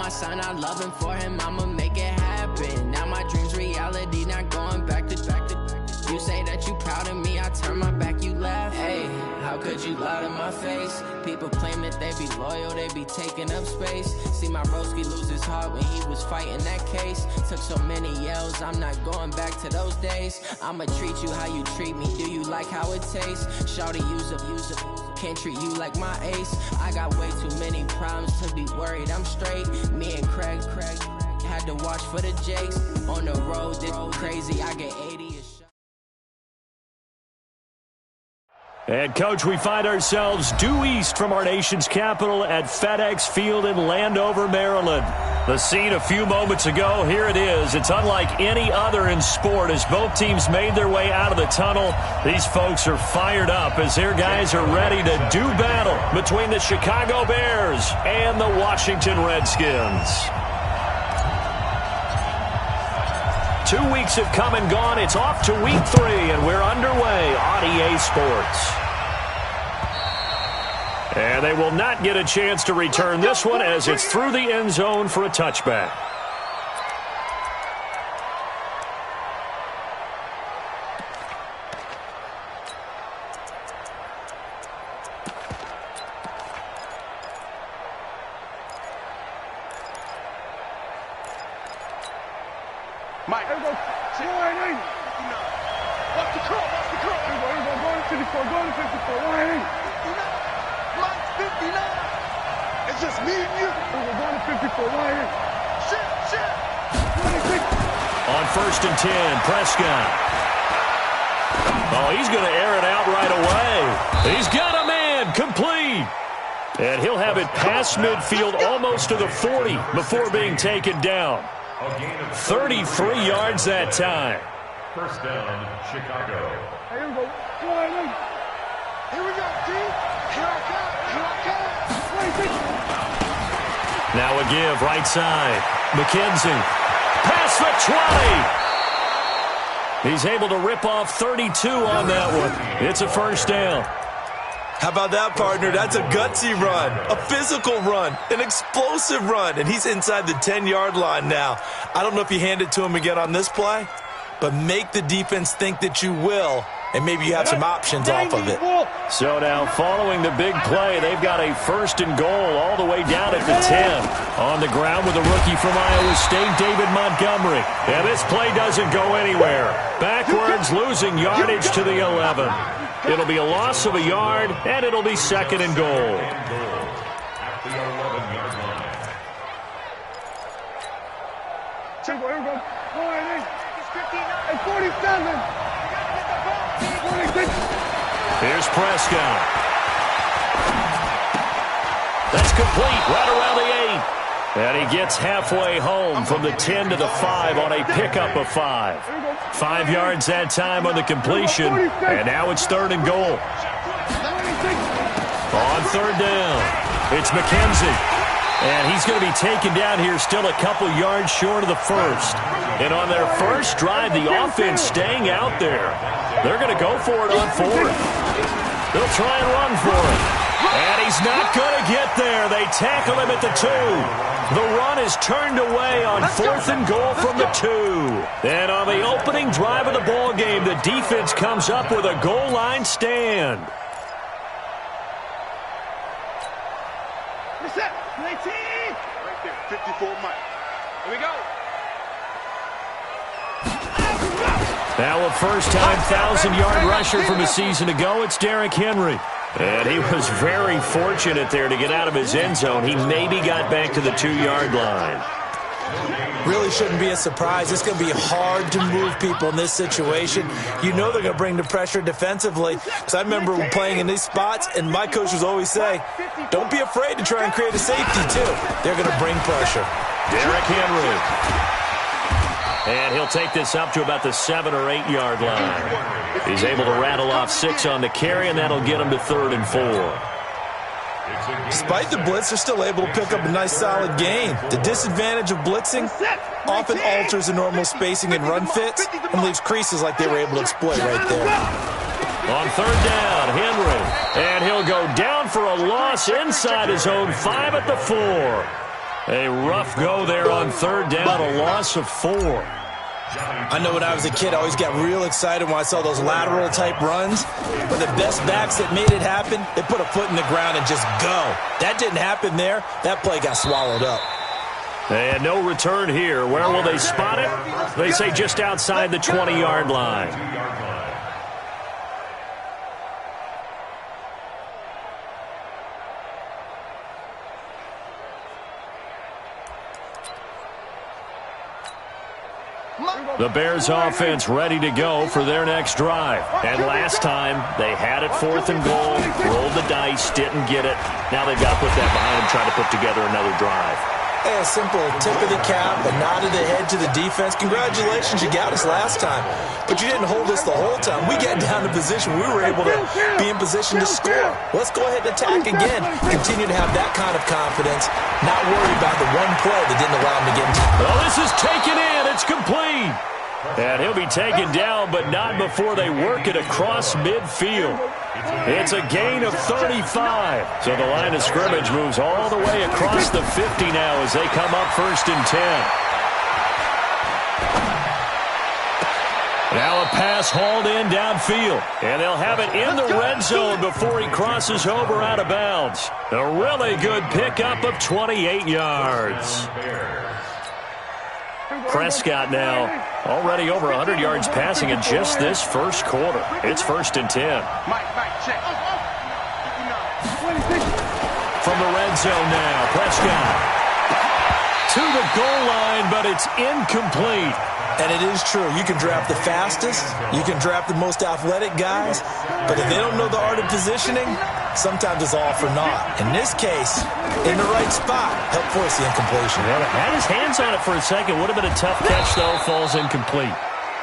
my son, I love him for him, I'ma make it happen. Now my dream's reality, not going back to. You say that you proud of me, I turn my back, you laugh. Hey, how could you lie to my face? People claim that they be loyal, they be taking up space. See my broski lose his heart when he was fighting that case. Took so many yells, I'm not going back to those days. I'ma treat you how you treat me, do you like how it tastes? Shawty, use up, can't treat you like my ace. I got way too many problems to be worried, I'm straight. Me and Craig had to watch for the Jakes. On the road, this crazy, I get 80 a shot. And, Coach, we find ourselves due east from our nation's capital at FedEx Field in Landover, Maryland. The scene a few moments ago, here it is. It's unlike any other in sport as both teams made their way out of the tunnel. These folks are fired up as their guys are ready to do battle between the Chicago Bears and the Washington Redskins. 2 weeks have come and gone. It's off to week 3, and we're underway on EA Sports. And they will not get a chance to return this one as it's through the end zone for a touchback. Mike, here we go. Watch the curl, watch the curl. Here we go, go to 54, go to 54. 180. Mike, 59. It's just me and you. Here we go, go to 54. 180. Shit. 26. On 1st and 10, Prescott. Oh, he's going to air it out right away. He's got a man, complete. And he'll have it past midfield almost to the 40 before being taken down. 33 yards that time. First down, Chicago. Here we go. Here we go, T. Here I come. Now a give, right side. McKenzie. Past the 20. He's able to rip off 32 on that one. It's a first down. How about that, partner? That's a gutsy run, a physical run, an explosive run, and he's inside the 10-yard line now. I don't know if you hand it to him again on this play, but make the defense think that you will, and maybe you have some options off of it. So now, following the big play, they've got a 1st and goal all the way down at the 10. On the ground with a rookie from Iowa State, David Montgomery. And this play doesn't go anywhere. Backwards, losing yardage to the 11. It'll be a loss of a yard, and it'll be 2nd and goal. At the 11-yard line. Here we go. 47. 46. Here's Prescott. That's complete right around the 8. And he gets halfway home from the 10 to the 5 on a pickup of 5. 5 yards that time on the completion, and now it's 3rd and goal. On 3rd down, it's McKenzie. And he's going to be taken down here still a couple yards short of the 1st. And on their first drive, the offense staying out there. They're going to go for it on 4th. They'll try and run for it. And he's not going to get there. They tackle him at the 2. The run is turned away on 4th and goal from the 2. And on the opening drive of the ball game, the defense comes up with a goal line stand. Reset. 19. Right there. 54 Mike. Here we go. Now a first-time 1,000-yard rusher from a season ago, it's Derrick Henry. And he was very fortunate there to get out of his end zone. He maybe got back to the 2-yard line. Really shouldn't be a surprise. It's going to be hard to move people in this situation. You know they're going to bring the pressure defensively. Because I remember playing in these spots, and my coaches always say, don't be afraid to try and create a safety, too. They're going to bring pressure. Derrick Henry. And he'll take this up to about the 7 or 8 yard line. He's able to rattle off 6 on the carry, and that'll get him to 3rd and 4. Despite the blitz, they're still able to pick up a nice solid gain. The disadvantage of blitzing often alters the normal spacing and run fits and leaves creases like they were able to exploit right there. On 3rd down, Henry. And he'll go down for a loss inside his own 5 at the 4. A rough go there on third down, a loss of 4. I know when I was a kid, I always got real excited when I saw those lateral-type runs. But the best backs that made it happen, they put a foot in the ground and just go. That didn't happen there. That play got swallowed up. And no return here. Where will they spot it? They say just outside the 20-yard line. The Bears offense ready to go for their next drive. And last time, they had it 4th and goal, rolled the dice, didn't get it. Now they've got to put that behind them, trying to put together another drive. Hey, a simple tip of the cap, a nod of the head to the defense. Congratulations, you got us last time. But you didn't hold us the whole time. We got down to position. We were able to be in position to score. Let's go ahead and attack again. Continue to have that kind of confidence. Not worry about the one play that didn't allow them to get into. Well, this is taken in. It's complete. And he'll be taken down, but not before they work it across midfield. It's a gain of 35. So the line of scrimmage moves all the way across the 50 now as they come up 1st and 10. Now a pass hauled in downfield. And they'll have it in the red zone before he crosses over out of bounds. A really good pickup of 28 yards. Prescott now already over 100 yards passing in just this first quarter. It's 1st and 10. From the red zone now, Prescott to the goal line, but it's incomplete. And it is true. You can draft the fastest. You can draft the most athletic guys. But if they don't know the art of positioning, sometimes it's all for naught. In this case, in the right spot, help force the incompletion. Well, had his hands on it for a second. Would have been a tough catch, though. Falls incomplete.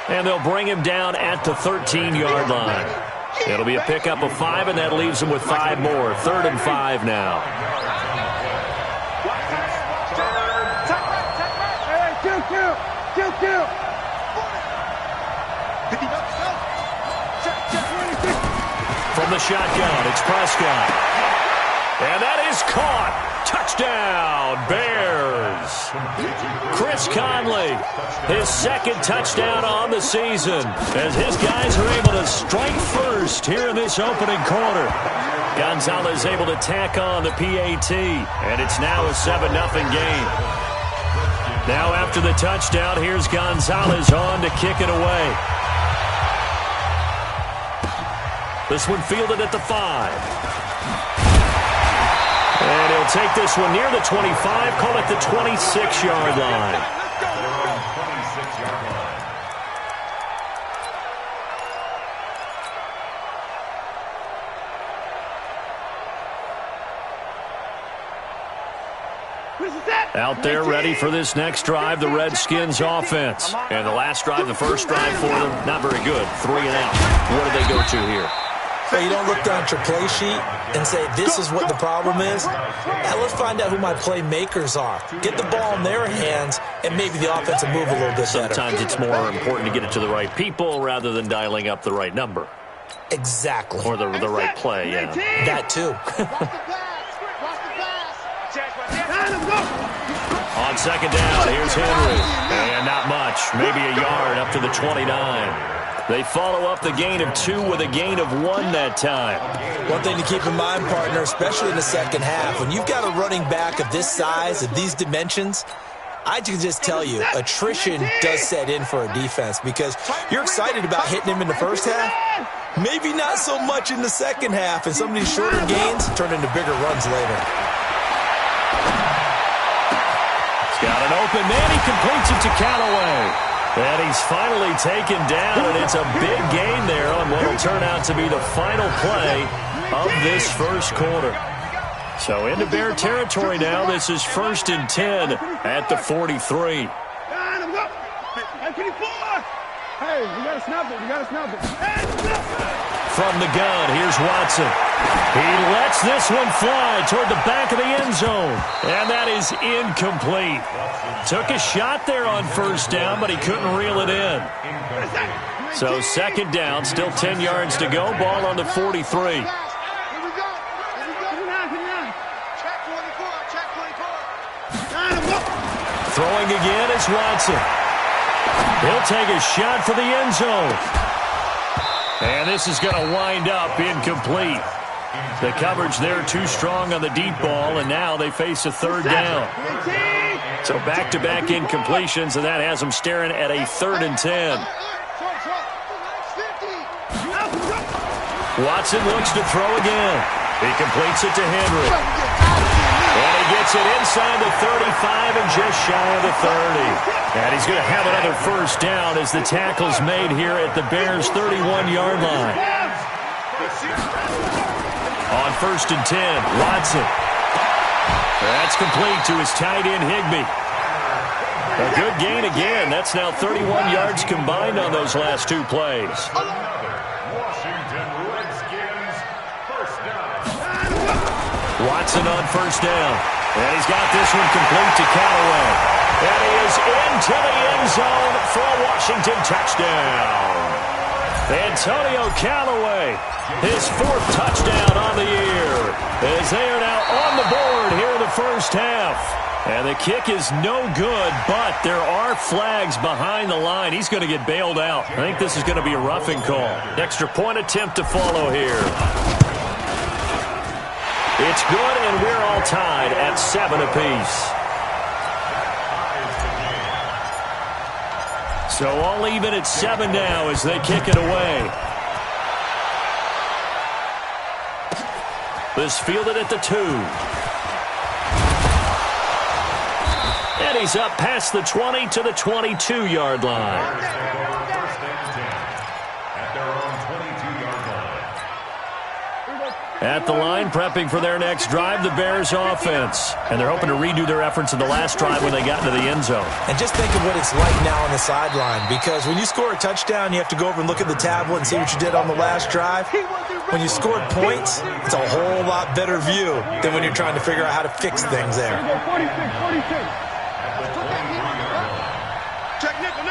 And they'll bring him down at the 13-yard line. It'll be a pickup of 5, and that leaves him with 5 more. 3rd and 5 now. From the shotgun, it's Prescott. And that is caught. Touchdown, Bears. Chris Conley, his 2nd touchdown on the season as his guys are able to strike first here in this opening quarter. Gonzalez able to tack on the PAT, and it's now a 7-0 game. Now after the touchdown, here's Gonzalez on to kick it away. This one fielded at the 5. And he'll take this one near the 25, call it the 26-yard line. Out there ready for this next drive, the Redskins offense. And the last drive, the first drive for them, not very good. 3 and out. What do they go to here? So you don't look down at your play sheet and say, this is what the problem is. Now let's find out who my playmakers are. Get the ball in their hands, and maybe the offense will move a little bit better. Sometimes it's more important to get it to the right people rather than dialing up the right number. Exactly. Or the right play, yeah. That too. On 2nd down, here's Henry. And not much. Maybe a yard up to the 29. They follow up the gain of 2 with a gain of 1 that time. One thing to keep in mind, partner, especially in the second half, when you've got a running back of this size, of these dimensions, I can just tell you, attrition does set in for a defense because you're excited about hitting him in the first half. Maybe not so much in the second half, and some of these shorter gains turn into bigger runs later. He's got an open man. He completes it to Callaway. And he's finally taken down, and it's a big gain there on what will turn out to be the final play of this first quarter. So into Bear territory now. This is 1st and 10 at the 43. Hey, you gotta snap it. You gotta snap it. From the gun, here's Watson. He lets this one fly toward the back of the end zone. And that is incomplete. Took a shot there on 1st down, but he couldn't reel it in. So 2nd down, still 10 yards to go. Ball on the 43. throwing again is Watson. He'll take a shot for the end zone. And this is going to wind up incomplete. The coverage there too strong on the deep ball, and now they face a third down. So back-to-back incompletions, and that has them staring at a 3rd and 10. Watson looks to throw again. He completes it to Henry. And he gets it inside the 35 and just shy of the 30. And he's going to have another first down as the tackle's made here at the Bears' 31-yard line. On 1st and 10, Watson. That's complete to his tight end, Higbee. A good gain again. That's now 31 yards combined on those last 2 plays. Washington Redskins, first down. Watson on 1st down. And he's got this one complete to Callaway. And he is into the end zone for a Washington touchdown. Antonio Callaway, his 4th touchdown on the year, as they are now on the board here in the first half. And the kick is no good, but there are flags behind the line. He's going to get bailed out. I think this is going to be a roughing call. Extra point attempt to follow here. It's good, and we're all tied at 7 apiece. So all even at 7 now as they kick it away. This fielded at the 2. And he's up past the 20 to the 22-yard line. First and 10 at their own 22-yard line. At the line, prepping for their next drive, the Bears offense. And they're hoping to redo their efforts in the last drive when they got into the end zone. And just think of what it's like now on the sideline, because when you score a touchdown, you have to go over and look at the tablet and see what you did on the last drive. When you scored points, it's a whole lot better view than when you're trying to figure out how to fix things there. 46. Check nickel.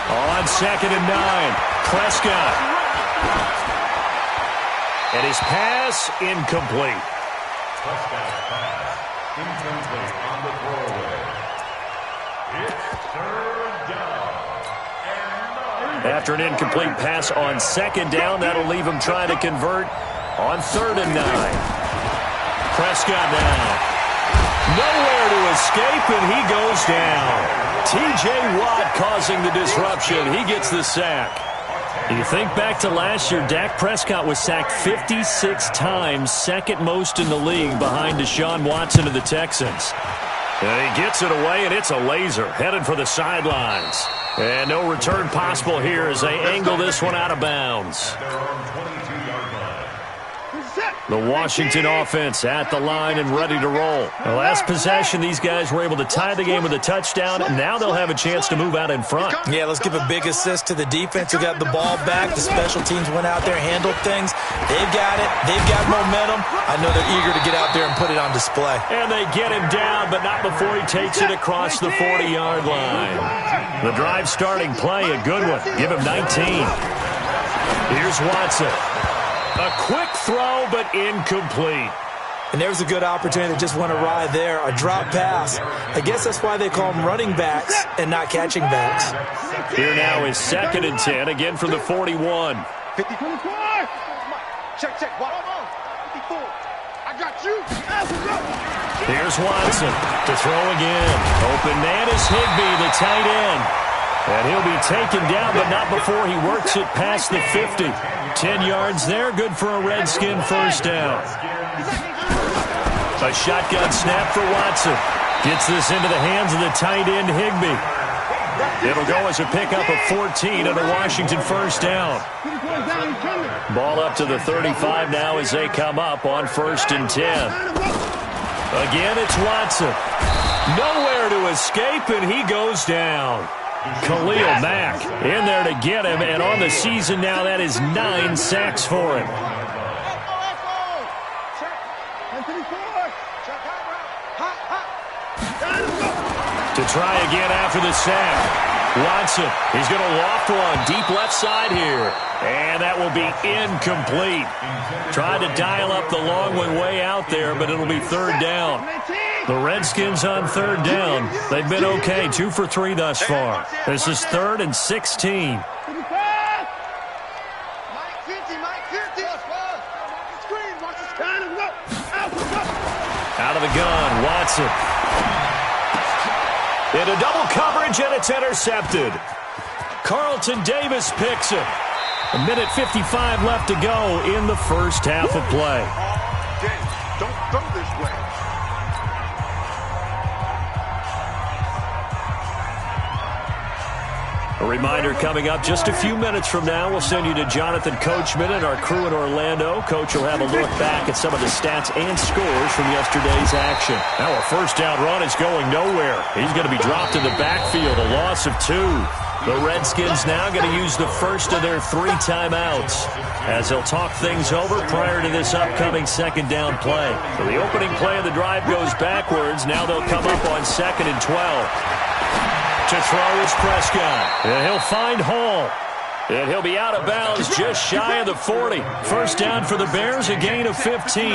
On 2nd and 9, Prescott. And his pass incomplete. Prescott's pass incomplete on the throwaway. It's 3rd down and 9. After an incomplete pass on 2nd down, that'll leave him trying to convert on 3rd and 9. Prescott now. Nowhere to escape, and he goes down. T.J. Watt causing the disruption. He gets the sack. You think back to last year, Dak Prescott was sacked 56 times, 2nd most in the league behind Deshaun Watson of the Texans. And he gets it away, and it's a laser headed for the sidelines. And no return possible here as they angle this one out of bounds. The Washington offense at the line and ready to roll. The last possession, these guys were able to tie the game with a touchdown, and now they'll have a chance to move out in front. Yeah, let's give a big assist to the defense who got the ball back. The special teams went out there, handled things. They've got it. They've got momentum. I know they're eager to get out there and put it on display. And they get him down, but not before he takes it across the 40-yard line. The drive starting play, a good one. Give him 19. Here's Watson. A quick throw, but incomplete. And there's a good opportunity that just went awry there. A drop pass. I guess that's why they call them running backs and not catching backs. Here now is 2nd and 10, again from the 41. 54. Check. 54. I got you. Here's Watson to throw again. Open man is Higbee, the tight end. And he'll be taken down, but not before he works it past the 50. 10 yards there, good for a Redskin first down. A shotgun snap for Watson. Gets this into the hands of the tight end, Higbee. It'll go as a pickup of 14 and a Washington first down. Ball up to the 35 now as they come up on 1st and 10. Again, it's Watson. Nowhere to escape, and he goes down. Khalil Mack in there to get him, and on the season now, that is 9 sacks for him. To try again after the sack. Watson, he's going to loft one deep left side here. And that that will be incomplete. Tried to dial up the long one way out there, but it'll be third down. The Redskins on third down. They've been okay, 2 for 3 thus far. This is 3rd and 16. Out of the gun, Watson. Into double coverage, and it's intercepted. Carlton Davis picks it. 1:55 left to go in the first half of play. Don't throw this way. A reminder coming up just a few minutes from now. We'll send you to Jonathan Coachman and our crew in Orlando. Coach will have a look back at some of the stats and scores from yesterday's action. Now a first down run is going nowhere. He's going to be dropped in the backfield, a loss of 2. The Redskins now going to use the first of their 3 timeouts as they'll talk things over prior to this upcoming second down play. So the opening play of the drive goes backwards. Now they'll come up on 2nd and 12. To throw is Prescott. And he'll find Hall. And he'll be out of bounds just shy of the 40. First down for the Bears, a gain of 15.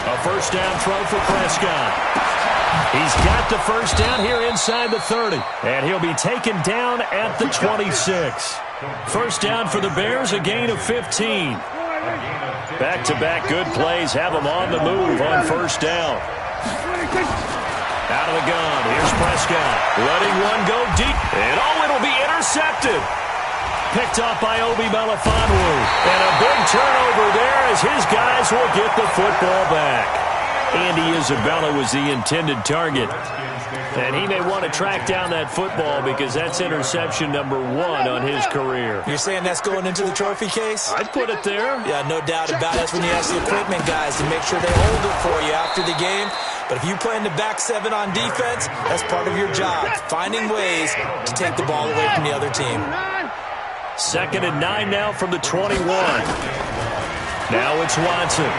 A first down throw for Prescott. He's got the first down here inside the 30. And he'll be taken down at the 26. First down for the Bears, a gain of 15. Back-to-back good plays have them on the move on first down. Out of the gun, here's Prescott. Letting one go deep. And it'll be intercepted. Picked off by Obi Melifonwu. And a big turnover there as his guys will get the football back. Andy Isabella was the intended target. And he may want to track down that football because that's interception number 1 on his career. You're saying that's going into the trophy case? I'd put it there. Yeah, no doubt about it. That's when you ask the equipment guys to make sure they hold it for you after the game. But if you play in the back 7 on defense, that's part of your job, finding ways to take the ball away from the other team. 2nd and 9 now from the 21. Now it's Watson.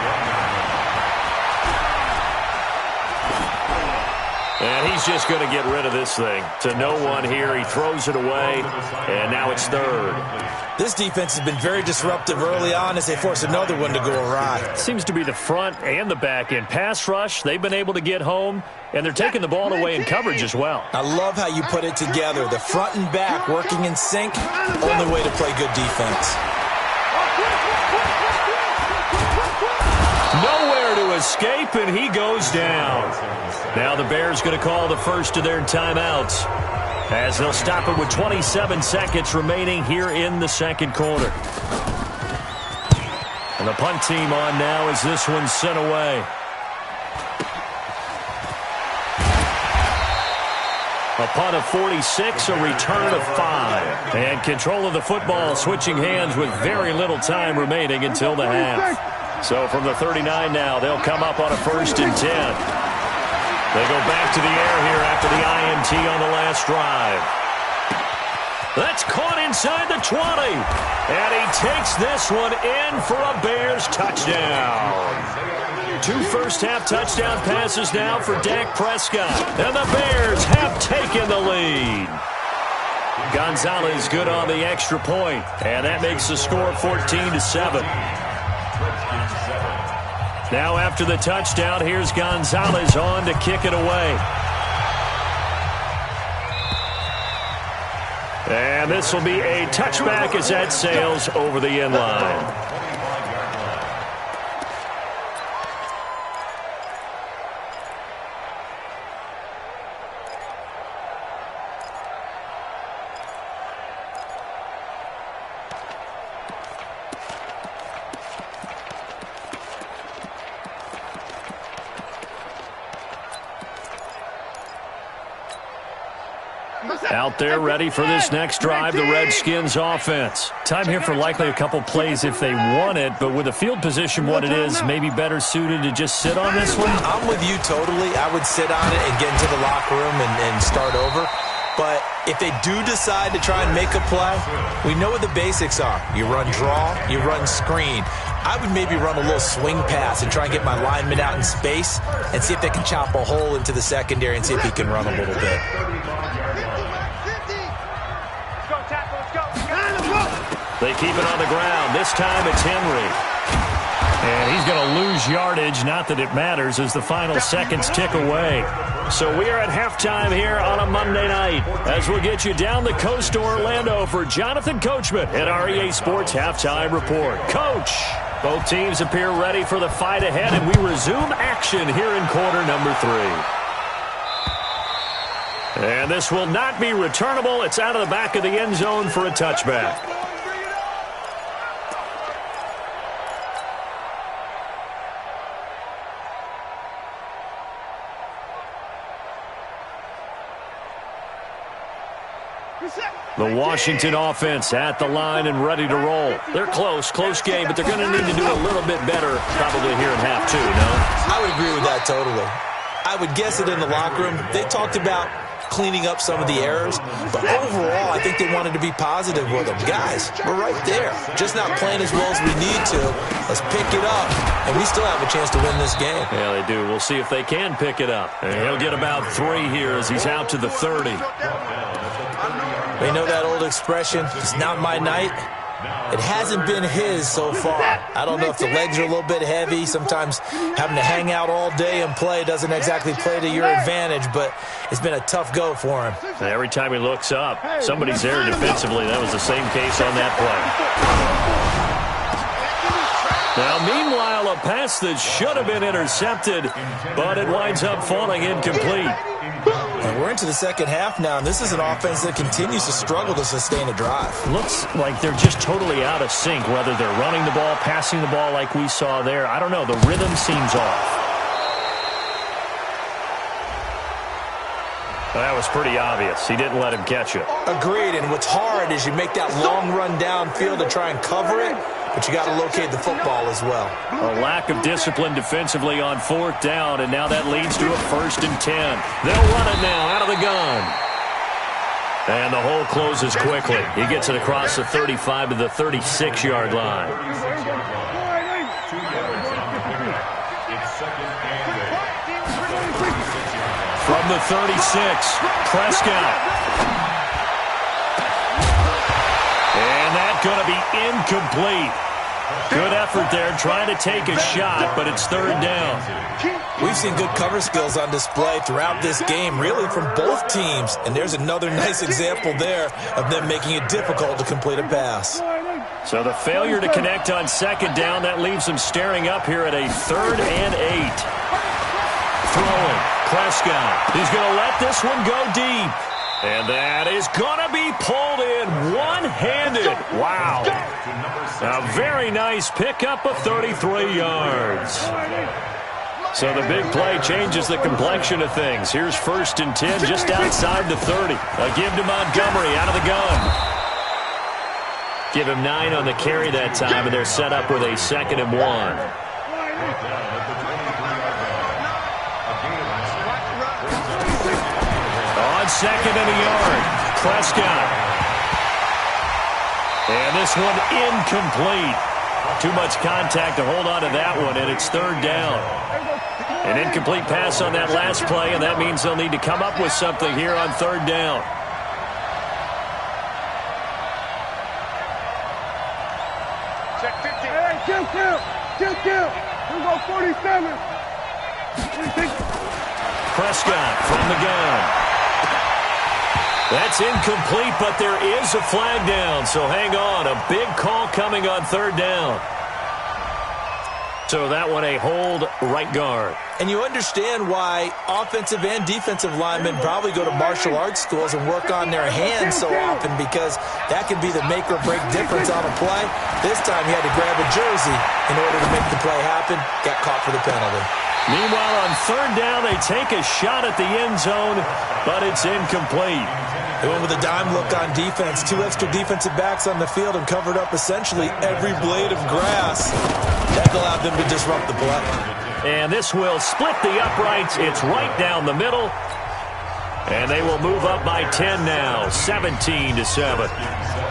And he's just going to get rid of this thing. To no one here. He throws it away, and now it's 3rd. This defense has been very disruptive early on as they force another one to go awry. Seems to be the front and the back end. Pass rush, they've been able to get home, and they're taking the ball away in coverage as well. I love how you put it together. The front and back working in sync, only way to play good defense. Nowhere to escape, and he goes down. Now the Bears going to call the first of their timeouts as they'll stop it with 27 seconds remaining here in the second quarter. And the punt team on now as this one's sent away. A punt of 46, a return of 5. And control of the football switching hands with very little time remaining until the half. So from the 39 now, they'll come up on a 1st and 10. They go back to the air here after the INT on the last drive. That's caught inside the 20. And he takes this one in for a Bears touchdown. 2 first-half touchdown passes now for Dak Prescott. And the Bears have taken the lead. Gonzalez good on the extra point. And that makes the score 14-7. Now after the touchdown, here's Gonzalez on to kick it away. And this will be a touchback as that sails over the end line. Out there ready for this next drive, the Redskins offense. Time here for likely a couple plays if they want it, but with the field position what it is, maybe better suited to just sit on this one? I'm with you totally. I would sit on it and get into the locker room and start over. But if they do decide to try and make a play, we know what the basics are. You run draw, you run screen. I would maybe run a little swing pass and try and get my lineman out in space and see if they can chop a hole into the secondary and see if he can run a little bit. They keep it on the ground. This time it's Henry. And he's going to lose yardage. Not that it matters as the final seconds tick away. So we are at halftime here on a Monday night as we'll get you down the coast to Orlando for Jonathan Coachman at REA Sports Halftime Report. Coach, both teams appear ready for the fight ahead, and we resume action here in quarter number 3. And this will not be returnable. It's out of the back of the end zone for a touchback. The Washington offense at the line and ready to roll. They're close game, but they're going to need to do a little bit better probably here in half 2, no? I would agree with that totally. I would guess it in the locker room. They talked about cleaning up some of the errors, but overall, I think they wanted to be positive with them. Guys, we're right there. Just not playing as well as we need to. Let's pick it up, and we still have a chance to win this game. Yeah, they do. We'll see if they can pick it up. And he'll get about 3 here as he's out to the 30. They know that old expression, it's not my night. It hasn't been his so far. I don't know if the legs are a little bit heavy. Sometimes having to hang out all day and play doesn't exactly play to your advantage, but it's been a tough go for him. Every time he looks up, somebody's there defensively. That was the same case on that play. Now, meanwhile, a pass that should have been intercepted, but it winds up falling incomplete. And we're into the second half now, and this is an offense that continues to struggle to sustain a drive. Looks like they're just totally out of sync, whether they're running the ball, passing the ball like we saw there. I don't know. The rhythm seems off. That was pretty obvious. He didn't let him catch it. Agreed, and what's hard is you make that long run downfield to try and cover it, but you got to locate the football as well. A lack of discipline defensively on 4th down, and now that leads to a 1st and 10. They'll run it now out of the gun. And the hole closes quickly. He gets it across the 35 to the 36-yard line. From the 36, Prescott. And that's going to be incomplete. Good effort there trying to take a shot, but it's 3rd down. We've seen good cover skills on display throughout this game, really from both teams. And there's another nice example there of them making it difficult to complete a pass. So the failure to connect on 2nd down, that leaves them staring up here at a 3rd and 8. Throwing, Prescott. He's going to let this one go deep. And that is going to be pulled in one-handed. Wow. A very nice pickup of 33 yards. So the big play changes the complexion of things. Here's 1st and 10 just outside the 30. A give to Montgomery out of the gun. Give him 9 on the carry that time, and they're set up with a 2nd and 1. On 2nd and a yard, Prescott. And this one incomplete. Too much contact to hold on to that one, and it's 3rd down. An incomplete pass on that last play, and that means they'll need to come up with something here on 3rd down. Check 50. Hey, kill. We go 47. Prescott from the gun. That's incomplete, but there is a flag down, so hang on. A big call coming on 3rd down. So that one a hold right guard. And you understand why offensive and defensive linemen probably go to martial arts schools and work on their hands so often, because that can be the make or break difference on a play. This time he had to grab a jersey in order to make the play happen. Got caught for the penalty. Meanwhile, on 3rd down, they take a shot at the end zone, but it's incomplete. They went with a dime look on defense. 2 extra defensive backs on the field and covered up essentially every blade of grass. That allowed them to disrupt the play. And this will split the uprights. It's right down the middle. And they will move up by 10 now, 17-7.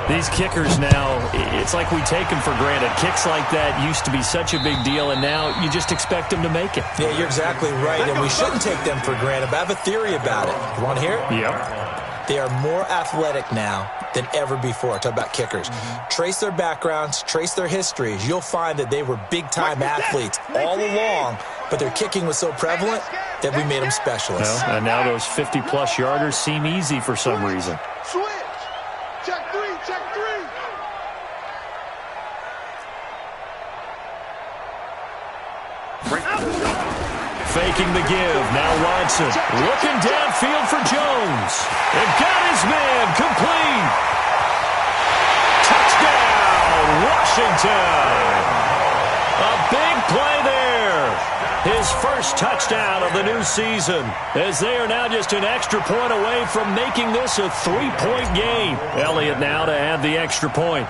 These kickers now, it's like we take them for granted. Kicks like that used to be such a big deal, and now you just expect them to make it. Yeah, you're exactly right, and we shouldn't take them for granted, but I have a theory about it. You want to hear it? Yep. They are more athletic now than ever before. Talk about kickers. Trace their backgrounds, trace their histories. You'll find that they were big-time athletes all along, but their kicking was so prevalent that we made them specialists. Well, and now those 50-plus yarders seem easy for some reason. Switch. Check three. Check three. Faking the give. Now Watson looking downfield for Jones. And got his man complete. Touchdown, Washington. A big play there. His first touchdown of the new season, as they are now just an extra point away from making this a 3-point game. Elliott now to add the extra point.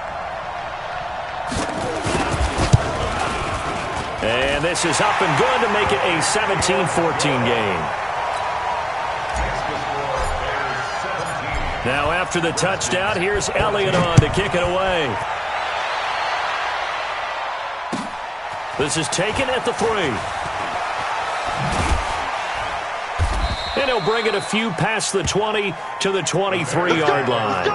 And this is up and good to make it a 17-14 game. Now after the touchdown, here's Elliott on to kick it away. This is taken at the 3. And he'll bring it a few past the 20 to the 23-yard line.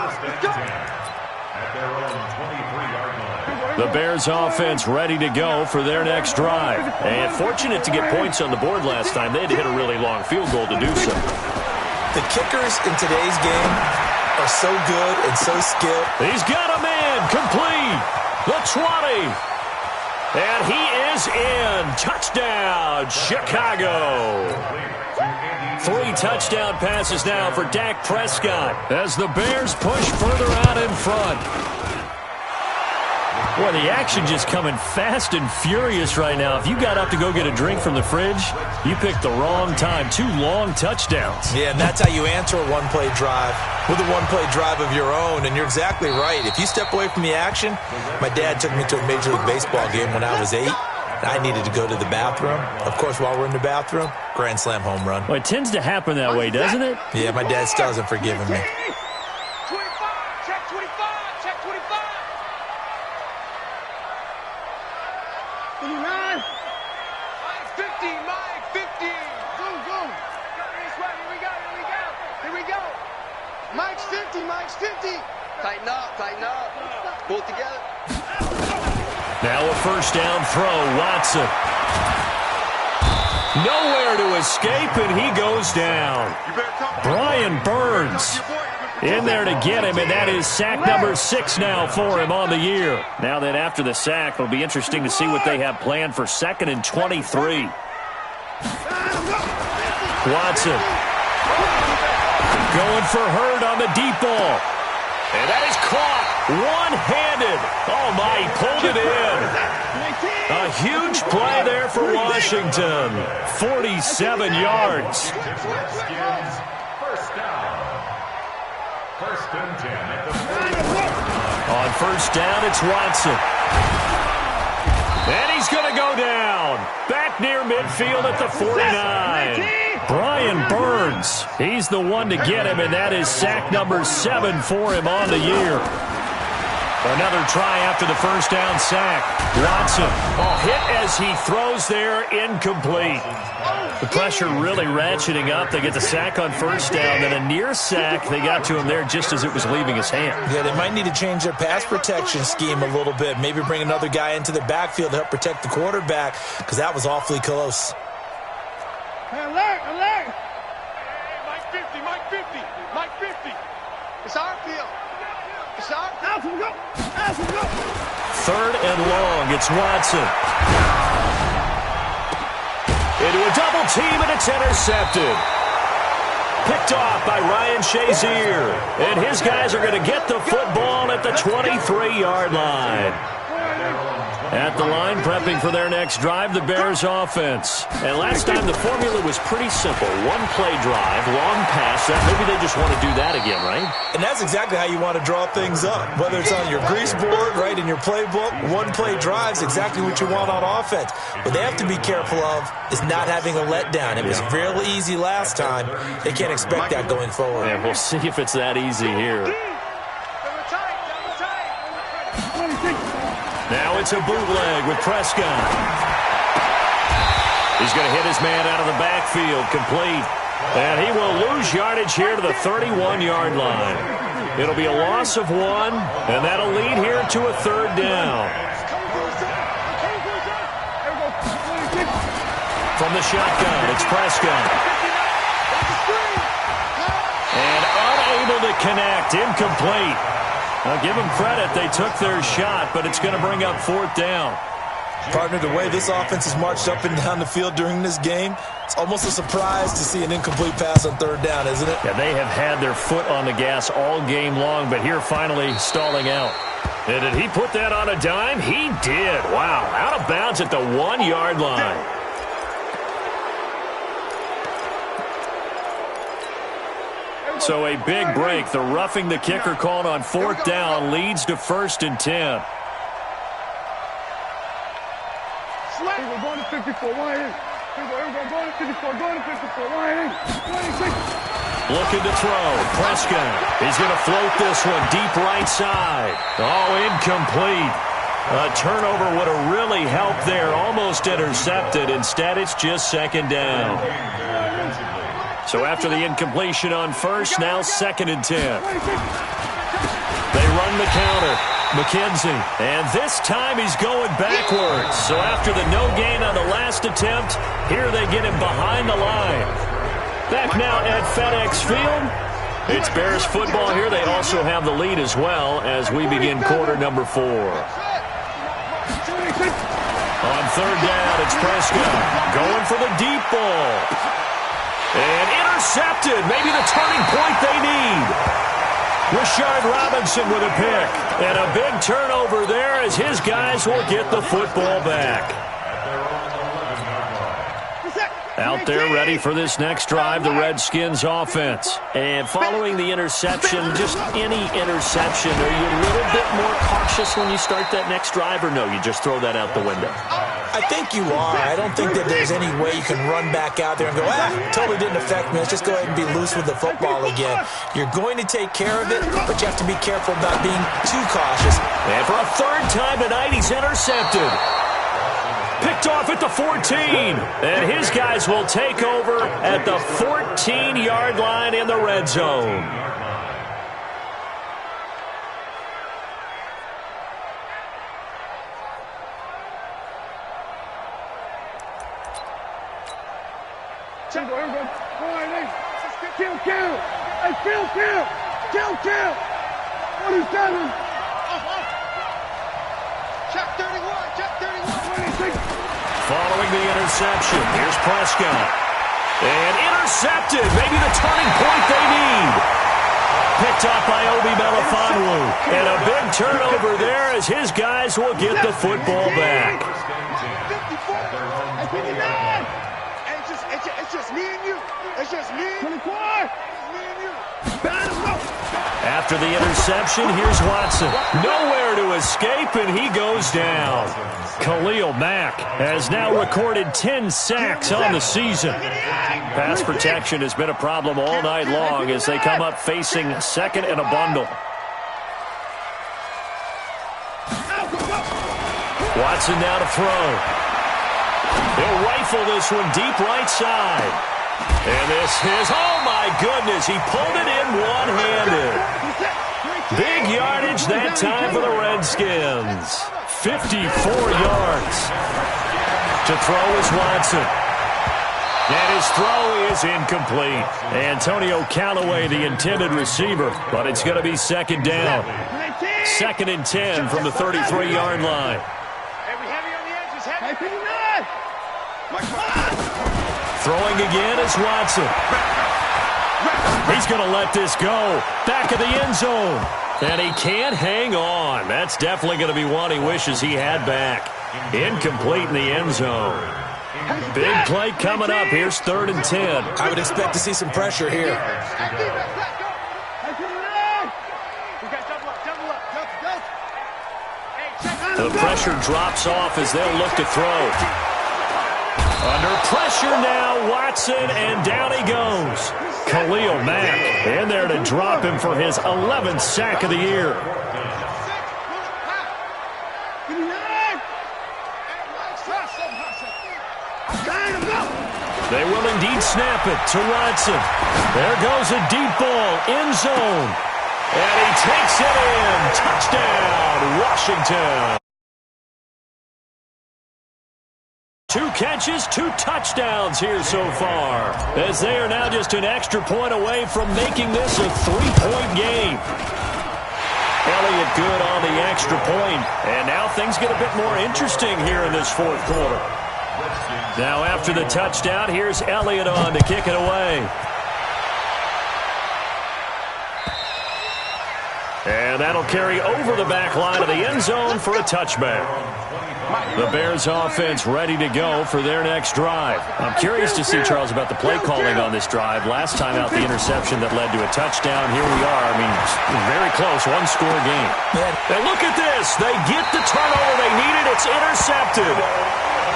The Bears offense ready to go for their next drive. And fortunate to get points on the board last time. They had to hit a really long field goal to do so. The kickers in today's game are so good and so skilled. He's got a man complete. The 20. And he is in. Touchdown, Chicago. 3 touchdown passes now for Dak Prescott as the Bears push further out in front. Boy, the action just coming fast and furious right now. If you got up to go get a drink from the fridge, you picked the wrong time. 2 long touchdowns. Yeah, and that's how you answer a one-play drive with a one-play drive of your own. And you're exactly right. If you step away from the action, my dad took me to a Major League Baseball game when I was 8. And I needed to go to the bathroom. Of course, while we're in the bathroom, grand slam home run. Well, it tends to happen that way, doesn't it? Yeah, my dad still hasn't forgiven me. 25. Check 25. Check 25. 59. Mike 50. Mike 50. Go. Here we go. Mike's 50. Mike's 50. Tighten up. Pull it together. Now a first down throw, Watson. Nowhere to escape, and he goes down. Brian Burns in there to get him, and that is sack number 6 now for him on the year. Now that after the sack, it'll be interesting to see what they have planned for 2nd and 23. Watson going for Hurd on the deep ball. And that is caught one-handed. Oh, my, he pulled it in. A huge play there for Washington. 47 yards. First down. 1st and 10 at the 40. On first down, it's Watson. And he's going to go down. Back near midfield at the 49. Brian Burns, he's the one to get him, and that is sack number 7 for him on the year. Another try after the first down sack. Watson, hit as he throws there, incomplete. The pressure really ratcheting up. They get the sack on first down, then a near sack. They got to him there just as it was leaving his hand. Yeah, they might need to change their pass protection scheme a little bit. Maybe bring another guy into the backfield to help protect the quarterback, because that was awfully close. Hey, alert. Hey, Mike 50. Mike 50. It's our field. Out we go. 3rd and long. It's Watson. Into a double team, and it's intercepted. Picked off by Ryan Shazier. And his guys are going to get the football at the 23-yard line. At the line, prepping for their next drive, the Bears offense. And last time, the formula was pretty simple. One-play drive, long pass. Maybe they just want to do that again, right? And that's exactly how you want to draw things up. Whether it's on your grease board, right, in your playbook, one-play drive's exactly what you want on offense. What they have to be careful of is not having a letdown. It was real easy last time. They can't expect that going forward. And we'll see if it's that easy here. Now it's a bootleg with Prescott. He's going to hit his man out of the backfield, complete. And he will lose yardage here to the 31-yard line. It'll be a loss of 1, and that'll lead here to a 3rd down. From the shotgun, it's Prescott. And unable to connect, incomplete. Now give them credit, they took their shot, but it's going to bring up 4th down. Partner, the way this offense has marched up and down the field during this game, it's almost a surprise to see an incomplete pass on 3rd down, isn't it? Yeah, they have had their foot on the gas all game long, but here finally stalling out. And did he put that on a dime? He did. Wow, out of bounds at the 1-yard line. So a big break. The roughing the kicker called on 4th down leads to 1st and 10. We're going to 54. Line in. We're going to 54. Going to 54. Line in. 26. Looking to throw. Prescott. He's going to float this one deep right side. Oh, incomplete. A turnover would have really helped there. Almost intercepted. Instead, it's just 2nd down. So after the incompletion on 1st, now 2nd and 10. They run the counter. McKenzie. And this time he's going backwards. So after the no gain on the last attempt, here they get him behind the line. Back now at FedEx Field. It's Bears football here. They also have the lead as well as we begin quarter number 4. On 3rd down, it's Prescott. Going for the deep ball. And intercepted. Maybe the turning point they need. Rashard Robinson with a pick. And a big turnover there as his guys will get the football back. Out there ready for this next drive, the Redskins offense. And following the interception, just any interception, are you a little bit more cautious when you start that next drive, or no, you just throw that out the window? I think you are. I don't think that there's any way you can run back out there and go, totally didn't affect me. Let's just go ahead and be loose with the football again. You're going to take care of it, but you have to be careful about being too cautious. And for a 3rd time tonight, he's intercepted. Picked off at the 14. And his guys will take over at the 14-yard line in the red zone. Kill. Hey, kill. 47. Check 31. Following the interception, here's Prescott. And intercepted. Maybe the turning point they need. Picked off by Obi Melifonwu. And a big turnover there as his guys will get the football back. 59. It's just me and you. It's just me. 24. After the interception, here's Watson. Nowhere to escape, and he goes down. Khalil Mack has now recorded 10 sacks on the season. Pass protection has been a problem all night long as they come up facing 2nd and a bundle. Watson now to throw. He'll rifle this one deep right side. And this is, oh my goodness, he pulled it in one-handed. Big yardage that time for the Redskins. 54 yards. To throw is Watson. And his throw is incomplete. Antonio Callaway, the intended receiver, but it's going to be 2nd down. 2nd and 10 from the 33-yard line. Throwing again is Watson. He's going to let this go. Back of the end zone. And he can't hang on. That's definitely going to be one he wishes he had back. Incomplete in the end zone. Big play coming up. Here's 3rd and 10. I would expect to see some pressure here. The pressure drops off as they'll look to throw. Under pressure now, Watson, and down he goes. Khalil Mack in there to drop him for his 11th sack of the year. They will indeed snap it to Watson. There goes a deep ball, end zone. And he takes it in. Touchdown, Washington. 2 catches, 2 touchdowns here so far, as they are now just an extra point away from making this a 3-point game. Elliott good on the extra point, and now things get a bit more interesting here in this fourth quarter. Now after the touchdown, here's Elliott on to kick it away. And that'll carry over the back line of the end zone for a touchback. The Bears offense ready to go for their next drive. I'm curious to see, Charles, about the play calling on this drive. Last time out, the interception that led to a touchdown. Here we are. I mean, very close, one-score game. And look at this. They get the turnover they needed. It's intercepted.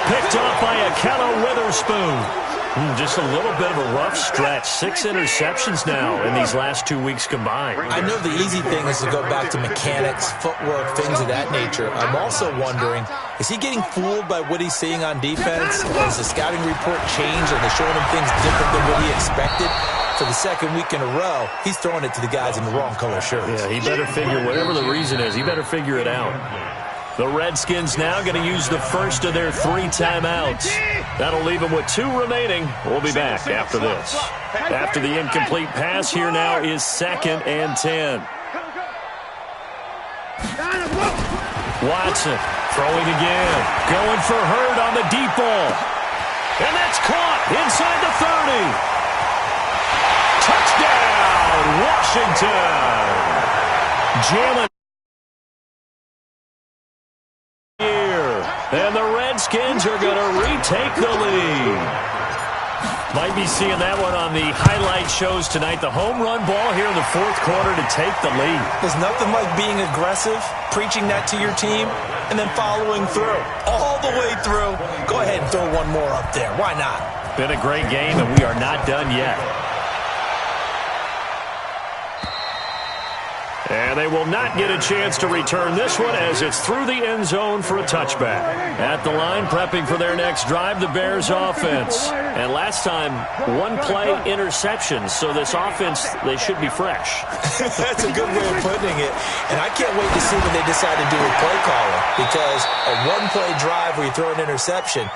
Picked up by Akello Witherspoon. Just a little bit of a rough stretch. 6 interceptions now in these last 2 weeks combined. I know the easy thing is to go back to mechanics, footwork, things of that nature. I'm also wondering, is he getting fooled by what he's seeing on defense? Has the scouting report changed? Are they showing him things different than what he expected? For the second week in a row, he's throwing it to the guys in the wrong color shirts. Yeah, he better figure, whatever the reason is, he better figure it out. The Redskins now going to use the first of their 3 timeouts. That'll leave them with 2 remaining. We'll be back after this. After the incomplete pass, here now is 2nd and 10. Watson throwing again. Going for Hurd on the deep ball. And that's caught inside the 30. Touchdown, Washington. Jalen. And the Redskins are going to retake the lead. Might be seeing that one on the highlight shows tonight. The home run ball here in the fourth quarter to take the lead. There's nothing like being aggressive, preaching that to your team, and then following through. All the way through. Go ahead and throw one more up there. Why not? Been a great game, and we are not done yet. And they will not get a chance to return this one as it's through the end zone for a touchback. At the line, prepping for their next drive, the Bears offense. And last time, 1-play interceptions, so this offense, they should be fresh. That's a good way of putting it. And I can't wait to see what they decide to do with play calling, because a 1-play drive where you throw an interception,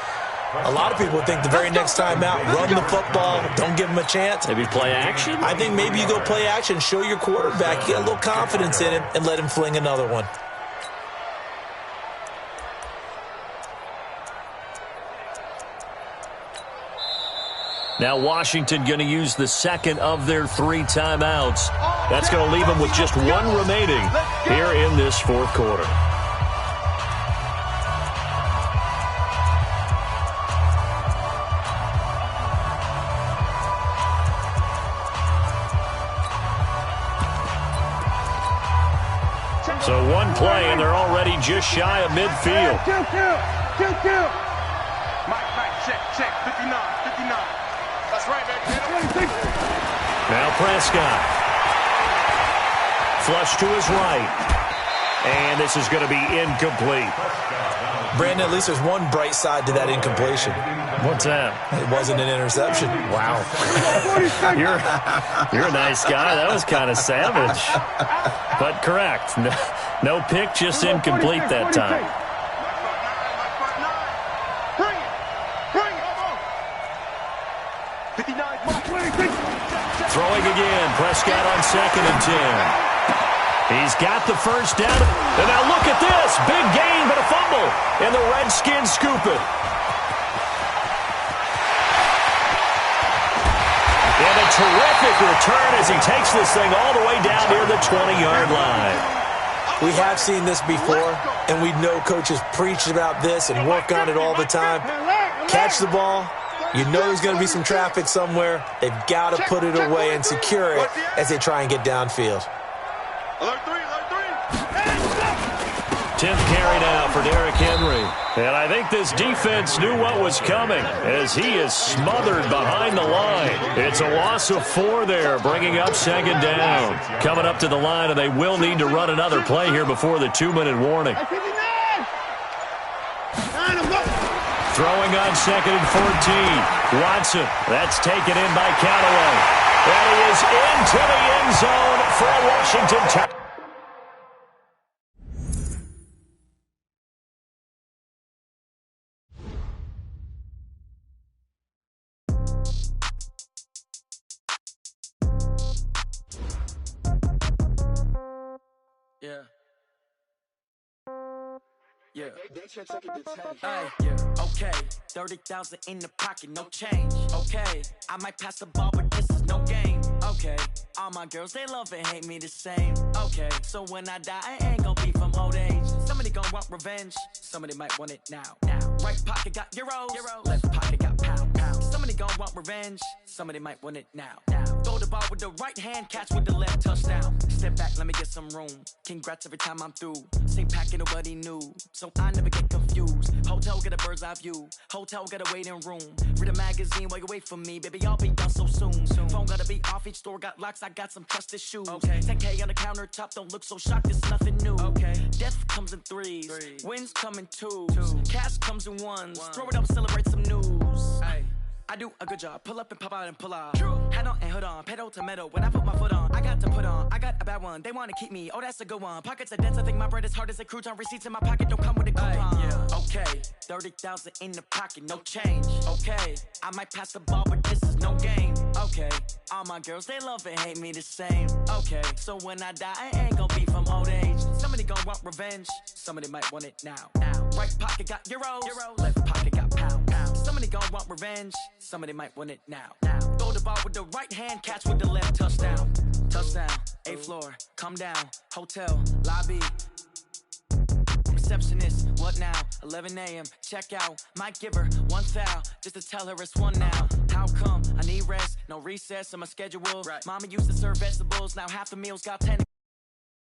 a lot of people think the very next time out, run the football, don't give them a chance. Maybe play action? I think maybe you go play action, show your quarterback, get a little confidence in him, and let him fling another one. Now Washington going to use the second of their 3 timeouts. That's going to leave them with just 1 remaining here in this fourth quarter. So 1 play, and they're already just shy of midfield. Kill. Mike, check. 59. That's right, baby. Now Prescott. Flush to his right. And this is going to be incomplete. Brandon, at least there's one bright side to that incompletion. What's that? It wasn't an interception. Wow. You're a nice guy. That was kind of savage. But correct. No pick, just incomplete that time. Throwing again. Prescott on 2nd and 10. He's got the first down. And now look at this. Big gain, but a fumble. And the Redskins scoop it. And a terrific return as he takes this thing all the way down near the 20-yard line. We have seen this before, and we know coaches preach about this and work on it all the time. Catch the ball. You know there's going to be some traffic somewhere. They've got to put it away and secure it as they try and get downfield. 10th carry now for Derrick Henry. And I think this defense knew what was coming as he is smothered behind the line. It's a loss of 4 there, bringing up 2nd down. Coming up to the line, and they will need to run another play here before the 2-minute warning. Throwing on 2nd and 14. Watson, that's taken in by Callaway. And he is into the end zone for a Washington touchdown. Yeah. Yeah. Hey, yeah. Okay. 30,000 in the pocket, no change. Okay. I might pass the ball, but this is no game. Okay. All my girls, they love and hate me the same. Okay. So when I die, I ain't gonna be from old age. Somebody gonna want revenge. Somebody might want it now. Right pocket got euros. Left pocket got pound. Somebody gonna want revenge. Somebody might want it now. Throw the ball with the right hand, catch with the left, touchdown. Step back, let me get some room. Congrats every time I'm through. Same packet, nobody knew, so I never get confused. Hotel get a bird's eye view. Hotel get a waiting room. Read a magazine while you wait for me, baby. I'll be done so soon. Phone gotta be off. Each store got locks. I got some trusted shoes. Okay. 10K on the countertop. Don't look so shocked. It's nothing new. Okay. Death comes in threes. Wins come in twos. Cash comes in ones. Throw it up, celebrate some news. Ay. I do a good job. Pull up and pop out and pull out. Head on and hood on. Pedal to metal. When I put my foot on, I got to put on. I got a bad one. They want to keep me. Oh, that's a good one. Pockets are dense. I think my bread is hard as a crouton. Receipts in my pocket don't come with a coupon. Yeah. Okay. 30,000 in the pocket. No change. Okay. I might pass the ball, but this is no game. Okay. All my girls, they love and hate me the same. Okay. So when I die, I ain't gonna be from old age. Somebody gonna want revenge. Somebody might want it now. Right pocket got euros. Left pocket got pound. Somebody gon' want revenge. Somebody might want it now. Throw the ball with the right hand, catch with the left, touchdown. Touchdown, 8th floor, come down. Hotel, lobby. Receptionist, what now? 11 a.m., check out. Might give her one foul, just to tell her it's one now. How come? I need rest, no recess in my schedule. Mama used to serve vegetables, now half the meals got 10